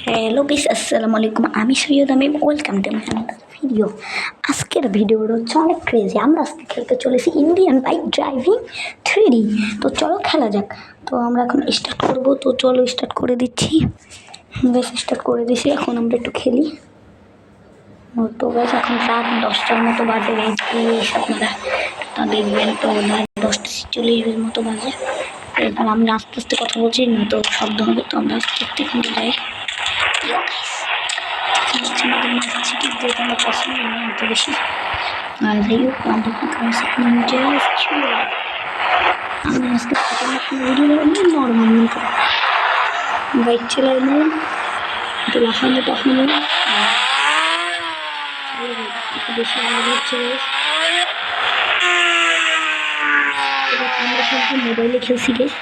Hello guys, আসসালামু আলাইকুম। আমি Syed Amim, welcome to my another video. আজকের ভিডিওটা হচ্ছে অনেক ক্রেজি। আমরা আজকে খেলতে চলেছি ইন্ডিয়ান বাইক ড্রাইভিং 3D। তো চলো খেলা যাক। তো আমরা এখন স্টার্ট করবো। তো চলো স্টার্ট করে দিচ্ছি। বেশ স্টার্ট করে দিছি। এখন আমরা একটু খেলি। তো বেশ এখন রাত 10টার মতো বাজে। গাইস আপনারা তা দেখবেন। তো রাত 10:40 মতো বাজে। এবার আমি আস্তে আস্তে কথা বলছি না তো শব্দ হবে, তো আমরা আস্তে আস্তে কিন্তু যাই। আমাদের মাঝে ঠিক যেটা আমার পছন্দ নয় এত বেশি। আর যাই হোক, আমাদের আমি আজকে ভিডিও নর্মাল মনে করি বাইক চালাই নেই, একটু লাফানো টাফানো একটু বেশি আলাদা হচ্ছে। আমরা কিন্তু মোবাইলে খেলছি গেস।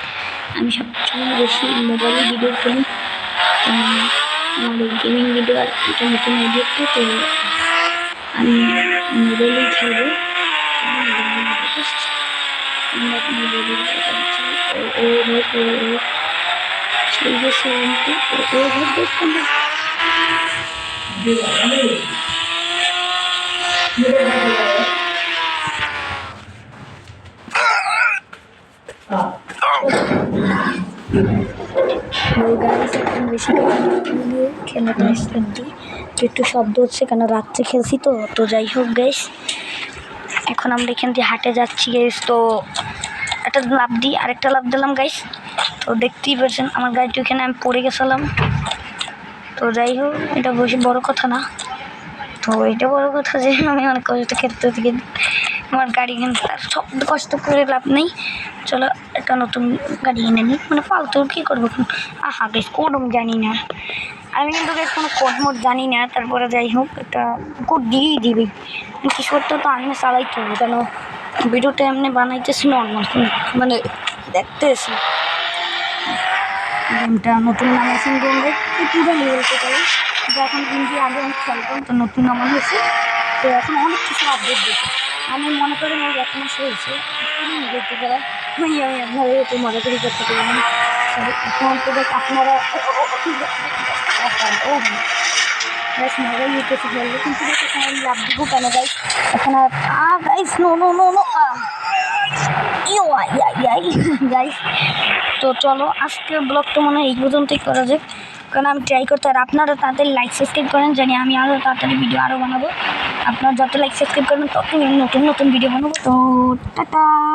আমি সবসময় বেশি মোবাইলে ভিডিও করি। আমাদের গেমিং ভিডিও আর এটা নতুন আইডিয়াটা, তো আমি মোবাইলেই খেলবো। বেশি খেলাটা স্টার্ট দিই। একটু শব্দ হচ্ছে কেন রাত্রে খেলছি তো যাই হোক গাইস, এখন আমরা এখান থেকে হাটে যাচ্ছি গাইস। তো একটা লাফ দিই, আরেকটা লাফ দিলাম গাইস। তো দেখতেই পাচ্ছেন আমার গাড়িটি ওখানে আমি পড়ে গেছিলাম। তো যাই হোক, এটা বেশি বড় কথা না। তো এটা বড় কথা যে আমি অনেক কষ্ট খেতে থেকে আমার গাড়ি কিনতে, আর সব কষ্ট করে লাভ নেই। চলো একটা নতুন গাড়ি এনে নিই, মানে ফালতু কী করবো। আহা বেশ কোডম জানি না আমি, কিন্তু বেশ কোনো কোড মোড জানি না। তারপরে যাই হোক, একটা কোড দিয়েই দিবি কিশোরটা তো আমি চালাইতে হবে, কেন ভিডিওটা এমনি বানাইতেছি নর্মাল, মানে দেখতেছি গেমটা নতুন নামাইছেন। গেমটা পুরো লেভেলতে পারি, কিন্তু এখন কিন্তু আগে অনেক খেলতাম, তো নতুন নামানো হয়েছে। তো এখন অনেক কিছু আপডেট দিচ্ছে। আমি মনে করি ওই 1 মাস হয়েছে দেখতে পারা। আমি আপনাদের একটু মজা করি করতে পারি। সরি, এখন তো দেখ আপনারা মজাই হইতেছে খেলবে, কিন্তু এখন আমি লাভ দিব কেন গাইস। এখন আর guys no no no no guys. তো চলো আজকের ব্লগটা মনে হয় এই পর্যন্তই করা যাক, কারণ আমি ট্রাই করতে। আর আপনারা তাড়াতাড়ি লাইক সাবস্ক্রাইব করেন, জানি আমি আরও তাড়াতাড়ি ভিডিও আরও বানাবো। আপনারা যত লাইক সাবস্ক্রাইব করবেন তত নতুন নতুন ভিডিও বানাবো। তো টাটা।